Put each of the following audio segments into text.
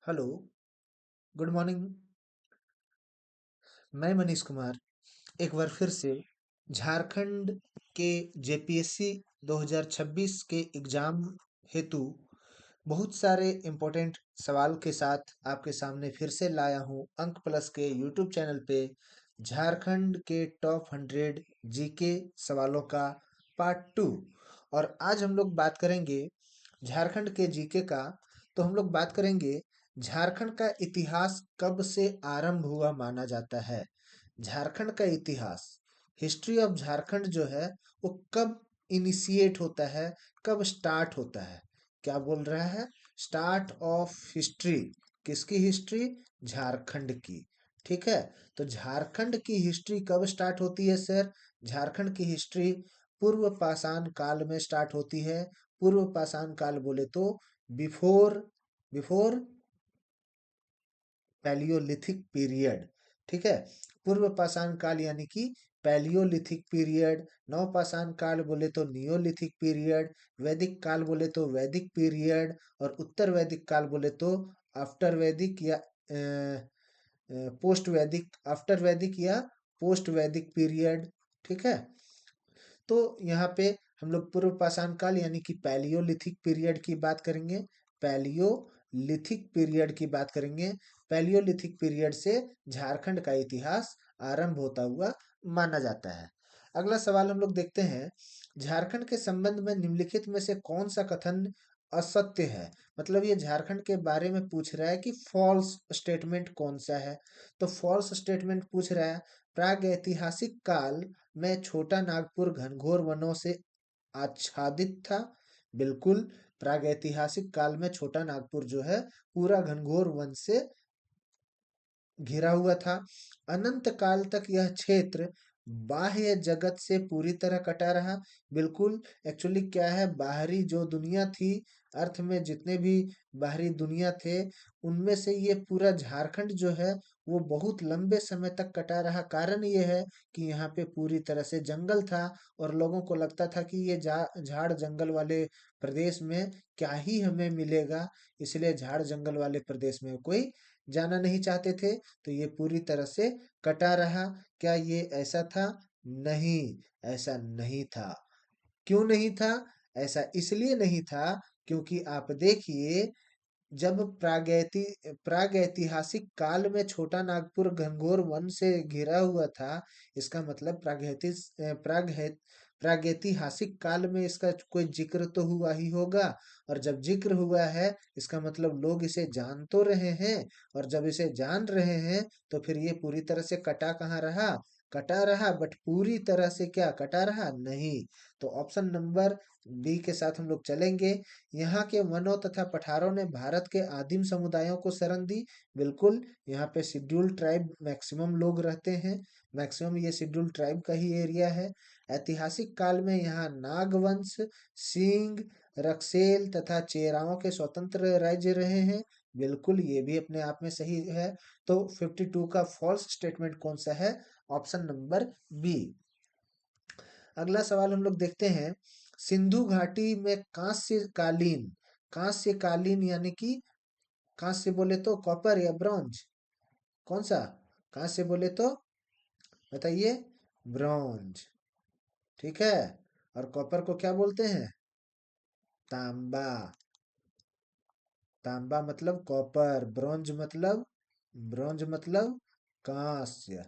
Hello, good morning. मैं मनीष कुमार एक बार फिर से झारखंड के जेपीएससी 2026 के एग्जाम हेतु बहुत सारे इम्पोर्टेंट सवाल के साथ आपके सामने फिर से लाया हूँ अंक प्लस के यूट्यूब चैनल पे। झारखंड के टॉप 100 जीके सवालों का पार्ट 2। और आज हम लोग बात करेंगे झारखंड के जीके का। तो हम लोग बात करेंगे झारखंड का इतिहास कब से आरंभ हुआ माना जाता है। झारखंड का इतिहास, हिस्ट्री ऑफ झारखंड जो है वो कब इनिशिएट होता है, कब स्टार्ट होता है। क्या बोल रहा है? Start of history. किसकी हिस्ट्री? झारखंड की। ठीक है। तो झारखंड की हिस्ट्री कब स्टार्ट होती है सर? झारखंड की हिस्ट्री पूर्व पाषाण काल में स्टार्ट होती है। पूर्व पाषाण काल बोले तो बिफोर बिफोर पैलियोलिथिक पीरियड। ठीक है। पूर्व पाषाण काल यानी कि पैलियोलिथिक पीरियड। नव पाषाण काल बोले तो नियोलिथिक पीरियड। वैदिक काल बोले तो वैदिक पीरियड। और उत्तर वैदिक काल बोले तो आफ्टर वैदिक या पोस्ट वैदिक, आफ्टर वैदिक या पोस्ट वैदिक पीरियड। ठीक है। तो यहाँ पे हम लोग पूर्व पाषाण काल यानी कि पैलियोलिथिक पीरियड की बात करेंगे। पैलियोलिथिक पीरियड की बात करेंगे। पैलियोलिथिक पीरियड से झारखंड का इतिहास आरंभ होता हुआ माना जाता है। अगला सवाल हम लोग देखते हैं, झारखंड के संबंध में निम्नलिखित में से कौन सा कथन असत्य है। मतलब ये झारखंड के बारे में पूछ रहा है कि फॉल्स स्टेटमेंट कौन सा है। तो फॉल्स स्टेटमेंट पूछ रहा है, प्रागैतिहासिक काल में छोटा नागपुर घनघोर वनों से आच्छादित था। बिल्कुल, प्रागैतिहासिक काल में छोटा नागपुर जो है पूरा घनघोर वन से घिरा हुआ था। अनंत काल तक यह क्षेत्र बाह्य जगत से पूरी तरह कटा रहा। बिल्कुल, एक्चुअली क्या है, बाहरी जो दुनिया थी, अर्थ में जितने भी बाहरी दुनिया थे, उनमें से ये पूरा झारखंड जो है वो बहुत लंबे समय तक कटा रहा। कारण ये है कि यहाँ पे पूरी तरह से जंगल था और लोगों को लगता था कि ये झाड़ जंगल वाले प्रदेश में क्या ही हमें मिलेगा, इसलिए झाड़ जंगल वाले प्रदेश में कोई जाना नहीं चाहते थे। तो ये पूरी तरह से कटा रहा। क्या ये ऐसा था? नहीं, ऐसा नहीं था। क्यों नहीं था? ऐसा इसलिए नहीं था क्योंकि आप देखिए, जब प्रागैतिहासिक काल में छोटा नागपुर घनघोर वन से घिरा हुआ था, इसका मतलब प्रागैतिहासिक काल में इसका कोई जिक्र तो हुआ ही होगा। और जब जिक्र हुआ है इसका मतलब लोग इसे जान तो रहे हैं। और जब इसे जान रहे हैं तो फिर ये पूरी तरह से कटा कहाँ रहा? कटा रहा, बट पूरी तरह से क्या कटा रहा? नहीं। तो ऑप्शन नंबर बी के साथ हम लोग चलेंगे। यहाँ के वनों तथा पठारों ने भारत के आदिम समुदायों को शरण दी। बिल्कुल, यहाँ पे शेड्यूल्ड ट्राइब मैक्सिमम लोग रहते हैं। मैक्सिमम ये शेड्यूल्ड ट्राइब का ही एरिया है। ऐतिहासिक काल में यहाँ नागवंश, सिंह, रक्सेल तथा चेराओं के स्वतंत्र राज्य रहे हैं। बिल्कुल, ये भी अपने आप में सही है। तो 52 का फॉल्स स्टेटमेंट कौन सा है? Option number B. अगला सवाल हम लोग देखते हैं, सिंधु घाटी में कांस्य कालीन यानी कि कांस्य बोले तो कॉपर या ब्रॉन्ज, कौन सा? कांस्य बोले तो बताइए। ब्रॉन्ज। ठीक है। और कॉपर को क्या बोलते हैं? तांबा। तांबा मतलब कॉपर, ब्रॉन्ज मतलब कांस्य।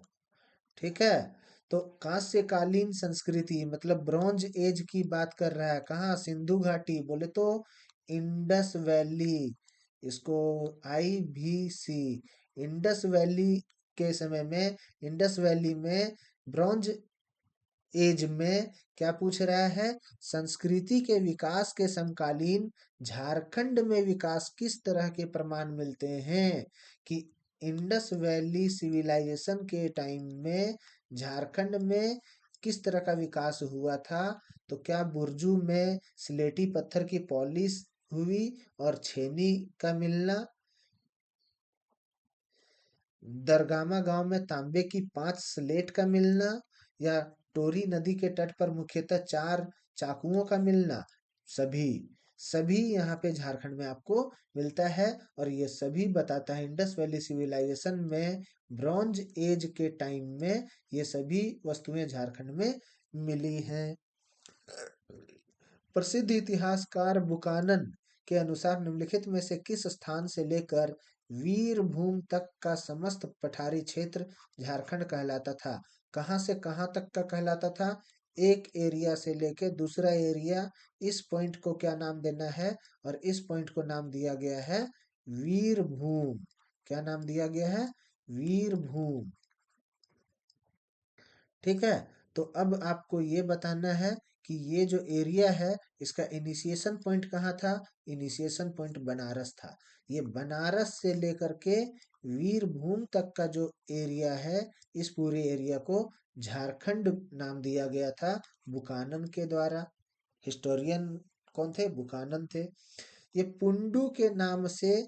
ठीक है। तो कांस्यकालीन संस्कृति मतलब ब्रॉन्ज एज की बात कर रहा है। कहाँ? सिंधु घाटी बोले तो इंडस वैली, इसको IVC, इंडस वैली के समय में, इंडस वैली में ब्रॉन्ज एज में क्या पूछ रहा है? संस्कृति के विकास के समकालीन झारखंड में विकास किस तरह के प्रमाण मिलते हैं। कि इंडस वैली सिविलाइजेशन के टाइम में झारखंड में किस तरह का विकास हुआ था। तो क्या बुर्जू में स्लेटी पत्थर की पॉलिश हुई और छेनी का मिलना, दरगामा गांव में तांबे की 5 स्लेट का मिलना, या टोरी नदी के तट पर मुख्यतः 4 चाकुओं का मिलना। सभी सभी यहाँ पे झारखंड में आपको मिलता है। और ये सभी बताता है इंडस वैली सिविलाइजेशन में ब्रॉन्ज एज के टाइम में ये सभी वस्तुएं झारखंड में मिली हैं। प्रसिद्ध इतिहासकार बुकानन के अनुसार निम्नलिखित में से किस स्थान से लेकर वीरभूम तक का समस्त पठारी क्षेत्र झारखंड कहलाता था? कहाँ से कहाँ तक का कहलाता था? एक एरिया से लेके दूसरा एरिया, इस पॉइंट को क्या नाम देना है? और इस पॉइंट को नाम दिया गया है वीरभूम। क्या नाम दिया गया है? वीरभूम। ठीक है। तो अब आपको ये बताना है कि ये जो एरिया है इसका इनिशिएशन पॉइंट कहाँ था? इनिशिएशन पॉइंट बनारस था। ये बनारस से लेकर के वीरभूम तक का जो एरिया है, इस पूरे एरिया को झारखंड नाम दिया गया था बुकानन के द्वारा। हिस्टोरियन कौन थे? बुकानन थे। ये पुंडू के नाम से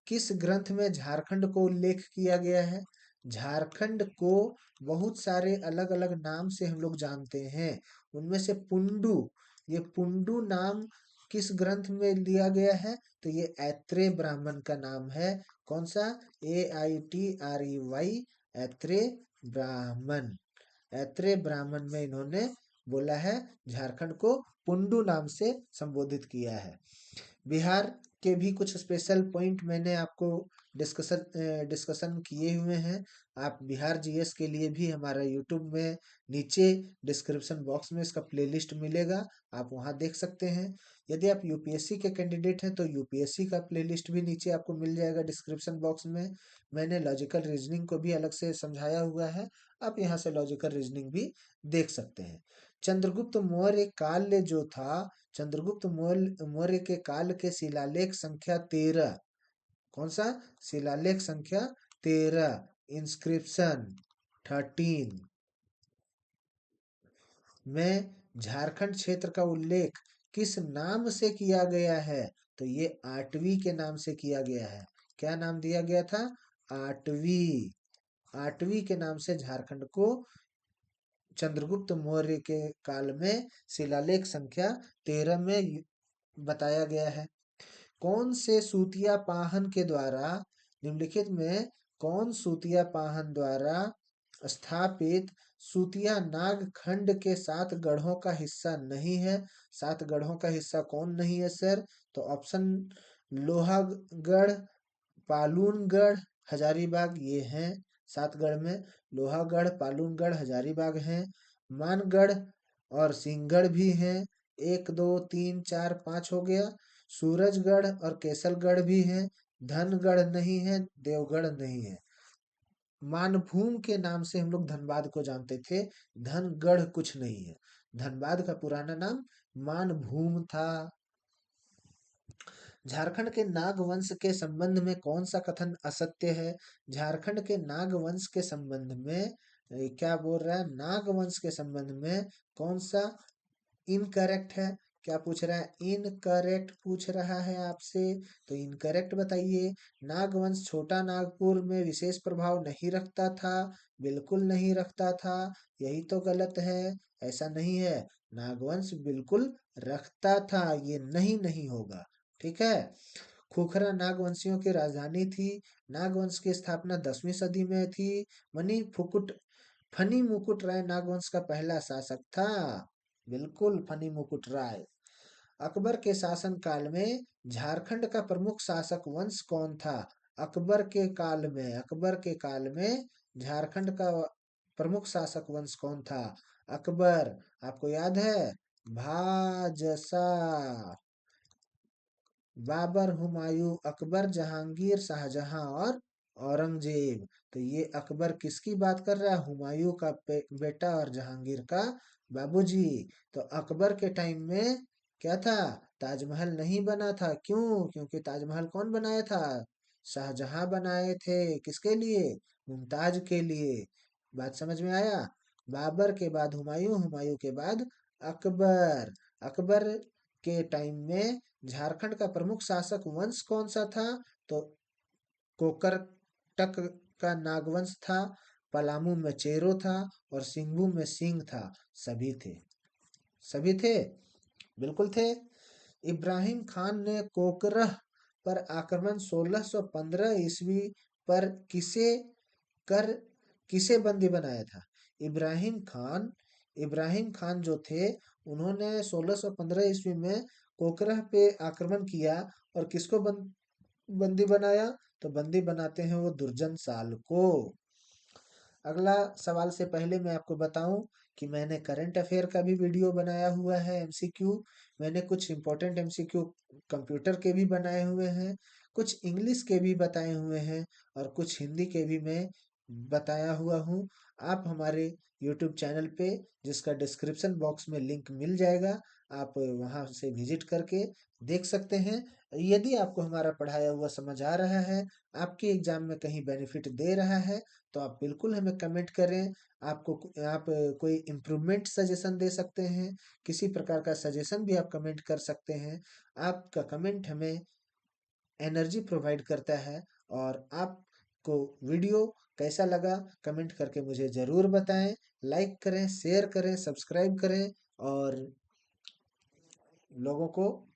किस ग्रंथ में झारखंड को उल्लेख किया गया है? झारखंड को बहुत सारे अलग अलग नाम से हम लोग जानते हैं। उनमें से पुंडू, ये पुंडू नाम किस ग्रंथ में लिया गया है? तो ये ऐत्रेय ब्राह्मण का नाम है। कौन सा? AITREY, ऐत्रेय ब्राह्मण। ऐत्रेय ब्राह्मण में इन्होंने बोला है, झारखंड को पुंडू नाम से संबोधित किया है। बिहार के भी कुछ स्पेशल पॉइंट मैंने आपको डिस्कशन किए हुए हैं। आप बिहार जीएस के लिए भी हमारा यूट्यूब में नीचे डिस्क्रिप्शन बॉक्स में इसका प्लेलिस्ट मिलेगा, आप वहां देख सकते हैं। यदि आप यूपीएससी के कैंडिडेट हैं तो यूपीएससी का प्लेलिस्ट भी नीचे आपको मिल जाएगा डिस्क्रिप्शन बॉक्स में। मैंने लॉजिकल रीजनिंग को भी अलग से समझाया हुआ है, आप यहाँ से लॉजिकल रीजनिंग भी देख सकते हैं। चंद्रगुप्त मौर्य काल जो था, चंद्रगुप्त मौर्य के काल के शिलालेख संख्या 13, कौन सा? शिलालेख संख्या 13, इंस्क्रिप्शन 13 में झारखंड क्षेत्र का उल्लेख किस नाम से किया गया है? तो ये आठवीं के नाम से किया गया है। क्या नाम दिया गया था? आठवीं। आठवीं के नाम से झारखंड को चंद्रगुप्त मौर्य के काल में शिलालेख संख्या 13 में बताया गया है। कौन से सूतिया पाहन के द्वारा, निम्नलिखित में कौन सूतिया पाहन द्वारा स्थापित सूतिया नाग खंड के 7 गढ़ों का हिस्सा नहीं है? 7 गढ़ों का हिस्सा कौन नहीं है सर? तो ऑप्शन लोहागढ़, पालूनगढ़, हजारीबाग ये हैं। 7 गढ़ में लोहागढ़, पालूनगढ़, हजारीबाग हैं। मानगढ़ और सिंहगढ़ भी हैं। 1 2 3 4 5 हो गया। सूरजगढ़ और केसलगढ़ भी हैं। धनगढ़ नहीं है, देवगढ़ नहीं है। मानभूम के नाम से हम लोग धनबाद को जानते थे, धनगढ़ कुछ नहीं है। धनबाद का पुराना नाम मानभूम था। झारखंड के नाग वंश के संबंध में कौन सा कथन असत्य है? झारखंड के नाग वंश के संबंध में क्या बोल रहा है? नाग वंश के संबंध में कौन सा इनकरेक्ट है? क्या पूछ रहा है? इनकरेक्ट पूछ रहा है आपसे, तो इनकरेक्ट बताइए। नागवंश छोटा नागपुर में विशेष प्रभाव नहीं रखता था, बिल्कुल नहीं रखता था, यही तो गलत है। ऐसा नहीं है, नागवंश बिल्कुल रखता था, ये नहीं नहीं होगा। ठीक है। खुखरा नागवंशियों की राजधानी थी। नागवंश की स्थापना 10वीं सदी में थी। मनी फुकुट फनी मुकुट राय नागवंश का पहला शासक था। बिल्कुल, फनी मुकुट राय। अकबर के शासन काल में झारखंड का प्रमुख शासक वंश कौन था? अकबर के काल में झारखंड का प्रमुख शासक वंश कौन था? अकबर। आपको याद है? भाजसा, बाबर, हुमायूं, अकबर, जहांगीर, शाहजहां और औरंगजेब। तो ये अकबर किसकी बात कर रहा है? हुमायूं का बेटा और जहांगीर का बाबूजी। तो अकबर के टाइम में क्या था? ताजमहल नहीं बना था। क्यों? क्योंकि ताजमहल कौन बनाया था? शाहजहां बनाए थे। किसके लिए? मुमताज के लिए। बात समझ में आया? बाबर के बाद हुमायूं, हुमायूं के बाद अकबर। अकबर के टाइम में झारखंड का प्रमुख शासक वंश कौन सा था? तो कोकरटक का नागवंश था। पलामू में चेरो था और सिंघभूम में सिंह था। सभी थे, सभी थे, बिल्कुल थे। इब्राहिम खान ने कोकरह पर आक्रमण 1615 ईस्वी पर कर किसे बंदी बनाया था? इब्राहिम खान इब्राहिम खान जो थे, उन्होंने 1615 ईस्वी में कोकरह पे आक्रमण किया और किसको बंदी बनाया? तो बंदी बनाते हैं वो दुर्जन साल को। अगला सवाल से पहले मैं आपको बताऊं कि मैंने करंट अफेयर का भी वीडियो बनाया हुआ है, एमसीक्यू। मैंने कुछ इंपॉर्टेंट एमसीक्यू कंप्यूटर के भी बनाए हुए हैं, कुछ इंग्लिश के भी बताए हुए हैं और कुछ हिंदी के भी मैं बताया हुआ हूँ। आप हमारे यूट्यूब चैनल पे, जिसका डिस्क्रिप्शन बॉक्स में लिंक मिल जाएगा, आप वहां से विजिट करके देख सकते हैं। यदि आपको हमारा पढ़ाया हुआ समझ आ रहा है, आपके एग्जाम में कहीं बेनिफिट दे रहा है, तो आप बिल्कुल हमें कमेंट करें। आप कोई इम्प्रूवमेंट सजेशन दे सकते हैं, किसी प्रकार का सजेशन भी आप कमेंट कर सकते हैं। आपका कमेंट हमें एनर्जी प्रोवाइड करता है। और आपको वीडियो कैसा लगा, कमेंट करके मुझे ज़रूर बताएं। लाइक करें, शेयर करें, सब्सक्राइब करें और लोगों को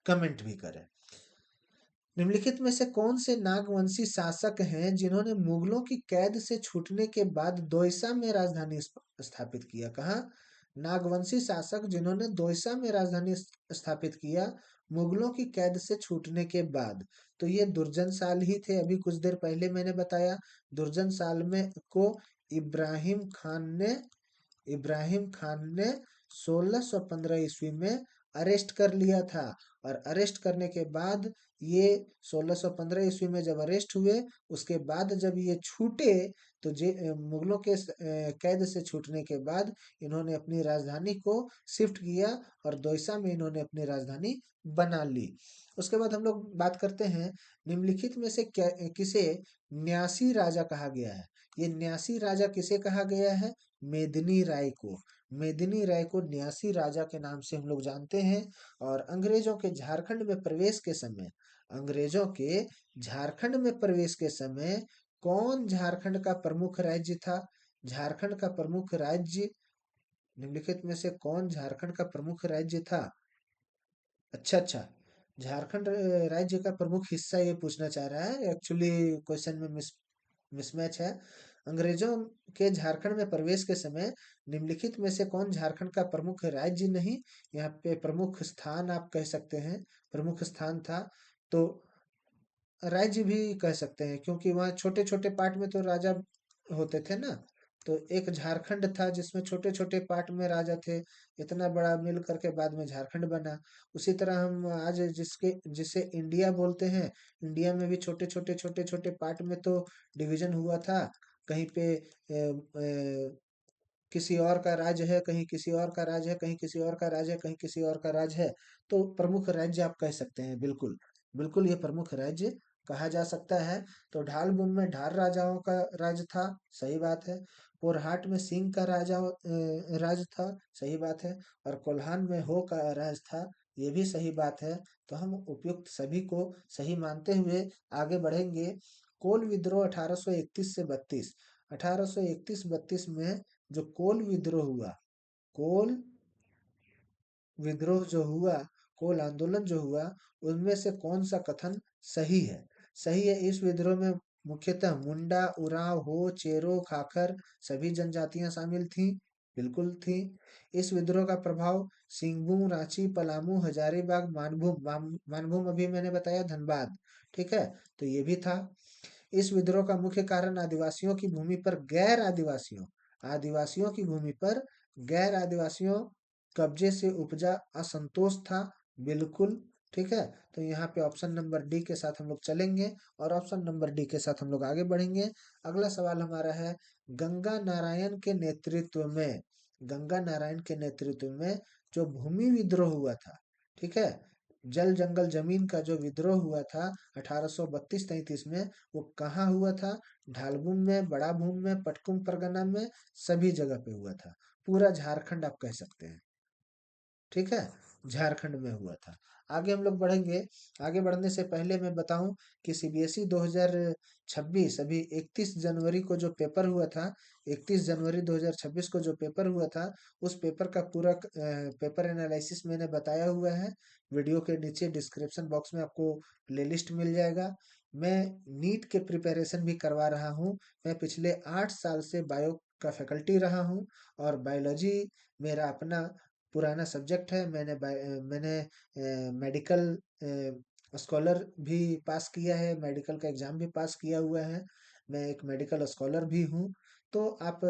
कमेंट भी करें। निम्नलिखित में से कौन से नागवंशी शासक हैं जिन्होंने मुगलों की कैद से छूटने के बाद दोइसा में राजधानी स्थापित किया? कहा, नागवंशी शासक जिन्होंने दोइसा में राजधानी स्थापित किया मुगलों की कैद से छूटने के बाद। तो ये दुर्जन साल ही थे, अभी कुछ देर पहले मैंने बताया। दुर्जन साल में को इब्राहिम खान ने 1615 ईस्वी में अरेस्ट कर लिया था। और अरेस्ट करने के बाद ये 1615 ईस्वी में जब अरेस्ट हुए, उसके बाद जब ये छूटे, तो मुगलों के कैद से छूटने के बाद इन्होंने अपनी राजधानी को शिफ्ट किया और दोइसा में इन्होंने अपनी राजधानी बना ली। उसके बाद हम लोग बात करते हैं, निम्नलिखित में से किसे न्यासी राजा कहा गया है? ये न्यासी राजा किसे कहा गया है? मेदिनी राय को। मेदिनी राय को न्यासी राजा के नाम से हम लोग जानते हैं। और अंग्रेजों के झारखंड में प्रवेश के समय कौन झारखंड का प्रमुख राज्य था? झारखंड का प्रमुख राज्य, निम्नलिखित में से कौन झारखंड का प्रमुख राज्य था? अच्छा अच्छा, झारखंड राज्य का प्रमुख हिस्सा ये पूछना चाह रहा है। एक्चुअली क्वेश्चन में मिसमैच है। अंग्रेजों के झारखंड में प्रवेश के समय निम्नलिखित में से कौन झारखंड का प्रमुख राज्य नहीं, यहाँ पे प्रमुख स्थान आप कह सकते हैं, प्रमुख स्थान था। तो राज्य भी कह सकते हैं, क्योंकि वहाँ छोटे छोटे पार्ट में तो राजा होते थे ना। तो एक झारखंड था जिसमें छोटे छोटे पार्ट में राजा थे, इतना बड़ा मिल करके बाद में झारखंड बना। उसी तरह हम आज जिसे इंडिया बोलते हैं, इंडिया में भी छोटे छोटे पार्ट में तो डिवीजन हुआ था। कहीं पे किसी और का राज्य है, कहीं किसी और का राज्य है, कहीं किसी और का राज्य है, कहीं किसी और का राज्य है। तो प्रमुख राज्य आप कह सकते हैं, बिल्कुल बिल्कुल ये प्रमुख राज्य कहा जा सकता है। तो ढालबुम में ढार राजाओं का राज था, सही बात है। पोरहाट में सिंह का राज था, सही बात है। और कोल्हान में हो का राज था, ये भी सही बात है। तो हम उपयुक्त सभी को सही मानते हुए आगे बढ़ेंगे। कोल विद्रोह 1831 से 32, 1831-32 में जो कोल विद्रोह जो हुआ, कोल आंदोलन जो हुआ, उनमें से कौन सा कथन सही है? सही है, इस विद्रोह में मुख्यतः मुंडा, उरांव, हो, चेरो, खाखर सभी जनजातियां शामिल थीं, बिल्कुल थीं। इस विद्रोह का प्रभाव सिंहभूम, रांची, पलामू, हजारीबाग, मानभूम अभी मैंने बताया, धनबाद, ठीक है, तो ये भी था। इस विद्रोह का मुख्य कारण आदिवासियों की भूमि पर आदिवासियों की भूमि पर गैर आदिवासियों कब्जे से उपजा असंतोष था, बिल्कुल, ठीक है। तो यहाँ पे ऑप्शन नंबर डी के साथ हम लोग चलेंगे और ऑप्शन नंबर डी के साथ हम लोग आगे बढ़ेंगे। अगला सवाल हमारा है, गंगा नारायण के नेतृत्व में गंगा नारायण के नेतृत्व में जो भूमि विद्रोह हुआ था, ठीक है, जल जंगल जमीन का जो विद्रोह हुआ था 1832-33 में, वो कहाँ हुआ था? ढालबुम में, बड़ा भूम में, पटकुम परगना में, सभी जगह पे हुआ था। पूरा झारखंड आप कह सकते हैं, ठीक है। झारखंड में हुआ था। आगे हम लोग बढ़ेंगे। आगे बढ़ने से पहले मैं बताऊं कि सीबीएसई 2026 अभी 31 जनवरी को जो पेपर हुआ था, 31 जनवरी 2026 को जो पेपर हुआ था, उस पेपर का पूरा पेपर एनालिसिस मैंने बताया हुआ है। वीडियो के नीचे डिस्क्रिप्शन बॉक्स में आपको प्लेलिस्ट मिल जाएगा। मैं नीट के प्रिपरेशन भी करवा रहा हूँ। मैं पिछले 8 साल से बायो का फैकल्टी रहा हूँ और बायोलॉजी मेरा अपना पुराना सब्जेक्ट है। मैंने मेडिकल स्कॉलर भी पास किया है, मेडिकल का एग्जाम भी पास किया हुआ है। मैं एक मेडिकल स्कॉलर भी हूँ। तो आप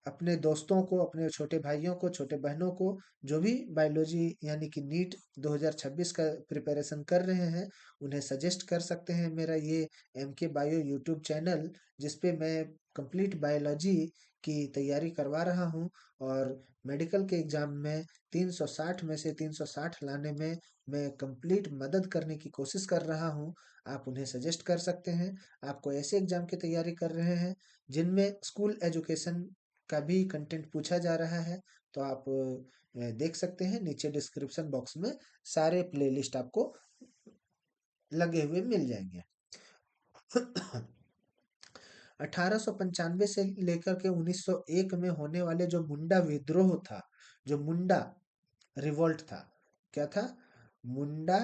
अपने दोस्तों को, अपने छोटे भाइयों को, छोटे बहनों को, जो भी बायोलॉजी यानी कि नीट 2026 का प्रिपरेशन कर रहे हैं, उन्हें सजेस्ट कर सकते हैं मेरा ये एमके बायो यूट्यूब चैनल, जिसपे मैं कंप्लीट बायोलॉजी की तैयारी करवा रहा हूँ। और मेडिकल के एग्जाम में 360 में से 360 लाने में मैं कंप्लीट मदद करने की कोशिश कर रहा हूँ। आप उन्हें सजेस्ट कर सकते हैं। आपको ऐसे एग्जाम की तैयारी कर रहे हैं जिनमें स्कूल एजुकेशन का भी कंटेंट पूछा जा रहा है, तो आप देख सकते हैं नीचे डिस्क्रिप्शन बॉक्स में सारे प्लेलिस्ट आपको लगे हुए मिल जाएंगे। 1895 से लेकर के 1901 में होने वाले जो मुंडा विद्रोह था, जो मुंडा रिवॉल्ट था, क्या था? मुंडा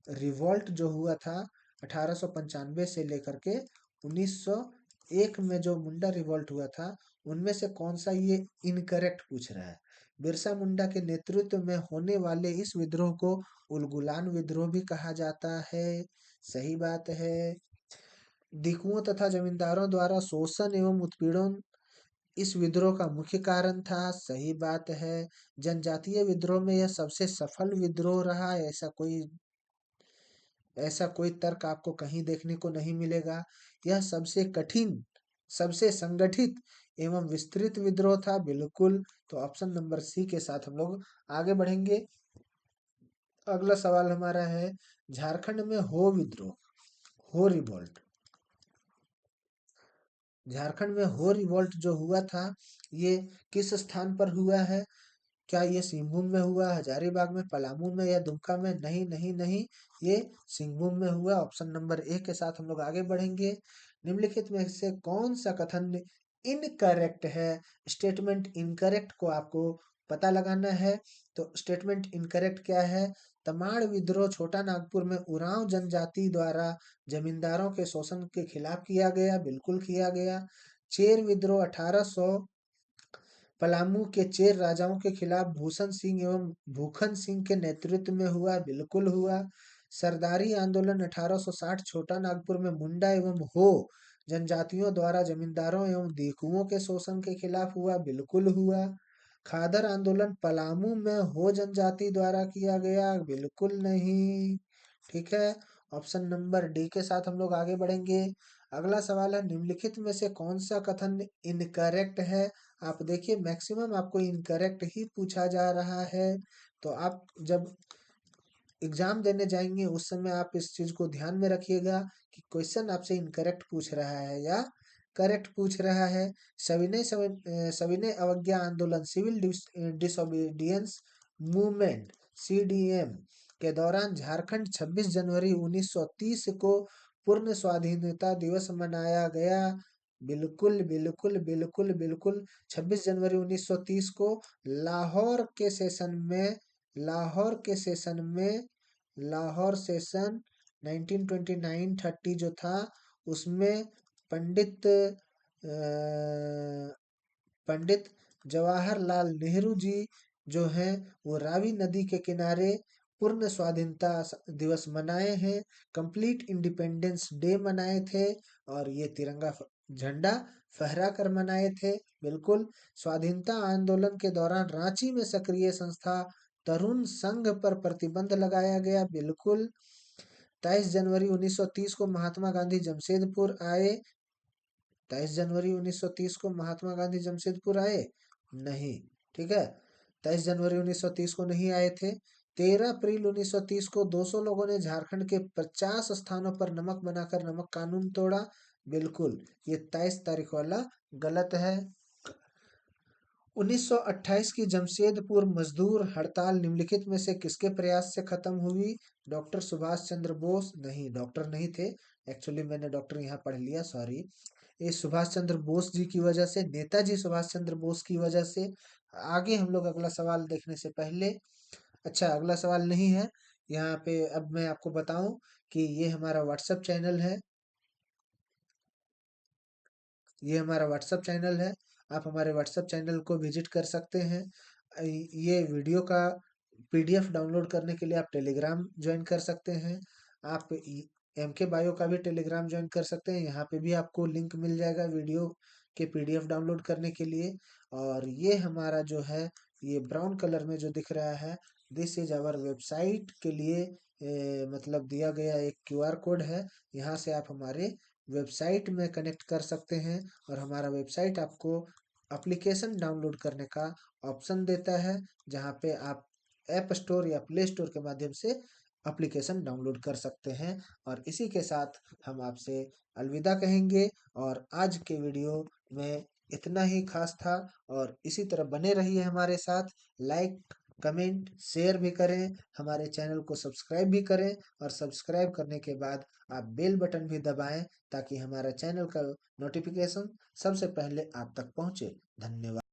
रिवॉल्ट जो हुआ था 1895 से लेकर के 1901 में जो मुंडा रिवॉल्ट हुआ था, उनमें से कौन सा ये इनकरेक्ट पूछ रहा है। बिरसा मुंडा के नेतृत्व में होने वाले इस विद्रोह को उलगुलान विद्रोह भी कहा जाता है। सही बात है। दिकुओं तथा जमींदारों द्वारा शोषण एवं उत्पीड़न इस विद्रोह का मुख्य कारण था। सही बात है। जनजातीय विद्रोह में यह सबसे सफल विद्रोह रहा। ऐसा कोई तर्क आपको कहीं देखने को नहीं मिलेगा। यह सबसे कठिन, सबसे संगठित एवं विस्तृत विद्रोह था। बिल्कुल। तो ऑप्शन नंबर सी के साथ हम लोग आगे बढ़ेंगे। अगला सवाल हमारा है, झारखंड में हो विद्रोह, हो रिवॉल्ट, झारखंड में हो रिवॉल्ट जो हुआ था, ये किस स्थान पर हुआ है? क्या ये सिंहभूम में हुआ, हजारीबाग में, पलामू में या दुमका में? नहीं नहीं नहीं, ये सिंहभूम में हुआ। ऑप्शन नंबर ए के साथ हम लोग आगे बढ़ेंगे। निम्नलिखित में से कौन सा कथन इनकरेक्ट है? स्टेटमेंट इनकरेक्ट को आपको पता लगाना है। तो स्टेटमेंट इनकरेक्ट क्या है? तमाड़ विद्रोह छोटा नागपुर में उरांव जनजाति द्वारा जमींदारों के शोषण के खिलाफ किया गया। बिल्कुल किया गया। चेर विद्रोह 1800 पलामू के चेर राजाओं के खिलाफ भूषण सिंह एवं भूखन सिंह के नेतृत्व में हुआ। बिल्कुल हुआ। सरदारी आंदोलन 1860 छोटा नागपुर में मुंडा एवं हो जनजातियों द्वारा जमींदारों एवं दीकुओं के शोषण के खिलाफ हुआ। बिल्कुल हुआ। खादर आंदोलन पलामू में हो जनजाति द्वारा किया गया। बिल्कुल नहीं। ठीक है। ऑप्शन नंबर डी के साथ हम लोग आगे बढ़ेंगे। अगला सवाल है, निम्नलिखित में से कौन सा कथन इनकरेक्ट है? आप देखिए, मैक्सिमम आपको इनकरेक्ट ही पूछा जा रहा है। तो आप जब एग्जाम देने जाएंगे उस समय आप इस चीज को ध्यान में रखिएगा कि क्वेश्चन आपसे इनकरेक्ट पूछ रहा है या करेक्ट पूछ रहा है। सविनय अवज्ञा आंदोलन, सिविल डिसोबीडियंस मूवमेंट, सीडीएम के दौरान झारखंड 26 जनवरी 1930 को पूर्ण स्वाधीनता दिवस मनाया गया। बिल्कुल बिल्कुल बिल्कुल बिल्कुल। 26 जनवरी 1930 को लाहौर के सेशन में, लाहौर के सेशन में, लाहौर सेशन 1929-30 जो था, उसमें पंडित पंडित जवाहरलाल नेहरू जी जो हैं, वो रावी नदी के किनारे पूर्ण स्वाधीनता दिवस मनाए हैं। कंप्लीट इंडिपेंडेंस डे मनाए थे और ये तिरंगा झंडा फहरा कर मनाए थे। बिल्कुल। स्वाधीनता आंदोलन के दौरान रांची में सक्रिय संस्था तरुण संघ पर प्रतिबंध लगाया गया। बिल्कुल। 23 जनवरी 1930 को महात्मा गांधी जमशेदपुर आए। 23 जनवरी 1930 को महात्मा गांधी जमशेदपुर आए? नहीं। ठीक है। 23 जनवरी 1930 को नहीं आए थे। 13 अप्रैल 1930 को 200 लोगों ने झारखंड के 50 स्थानों पर नमक बनाकर नमक कानून तोड़ा। बिल्कुल। ये 23 तारीख वाला गलत है। 1928 की जमशेदपुर मजदूर हड़ताल निम्नलिखित में से किसके प्रयास से खत्म हुई? डॉक्टर सुभाष चंद्र बोस? नहीं, डॉक्टर नहीं थे। एक्चुअली मैंने डॉक्टर यहाँ पढ़ लिया, सॉरी। ये सुभाष चंद्र बोस जी की वजह से, नेताजी सुभाष चंद्र बोस की वजह से। आगे हम लोग अगला सवाल देखने से पहले, अच्छा अगला सवाल नहीं है यहाँ पे। अब मैं आपको बताऊं कि ये हमारा व्हाट्सएप चैनल है, ये हमारा व्हाट्सएप चैनल है। आप हमारे व्हाट्सएप चैनल को विजिट कर सकते हैं। ये वीडियो का पीडीएफ डाउनलोड करने के लिए आप टेलीग्राम ज्वाइन कर सकते हैं। आप एम के बायो का भी टेलीग्राम ज्वाइन कर सकते हैं, यहाँ पे भी आपको लिंक मिल जाएगा वीडियो के पीडीएफ डाउनलोड करने के लिए। और ये हमारा जो है, ये ब्राउन कलर में जो दिख रहा है, दिस इज आवर वेबसाइट के लिए मतलब दिया गया एक क्यूआर कोड है। यहाँ से आप हमारे वेबसाइट में कनेक्ट कर सकते हैं और हमारा वेबसाइट आपको एप्लीकेशन डाउनलोड करने का ऑप्शन देता है, जहाँ पे आप ऐप स्टोर या प्ले स्टोर के माध्यम से एप्लीकेशन डाउनलोड कर सकते हैं। और इसी के साथ हम आपसे अलविदा कहेंगे। और आज के वीडियो में इतना ही खास था, और इसी तरह बने रहिए हमारे साथ। लाइक, कमेंट, शेयर भी करें, हमारे चैनल को सब्सक्राइब भी करें, और सब्सक्राइब करने के बाद आप बेल बटन भी दबाएं, ताकि हमारा चैनल का नोटिफिकेशन सबसे पहले आप तक पहुंचे। धन्यवाद।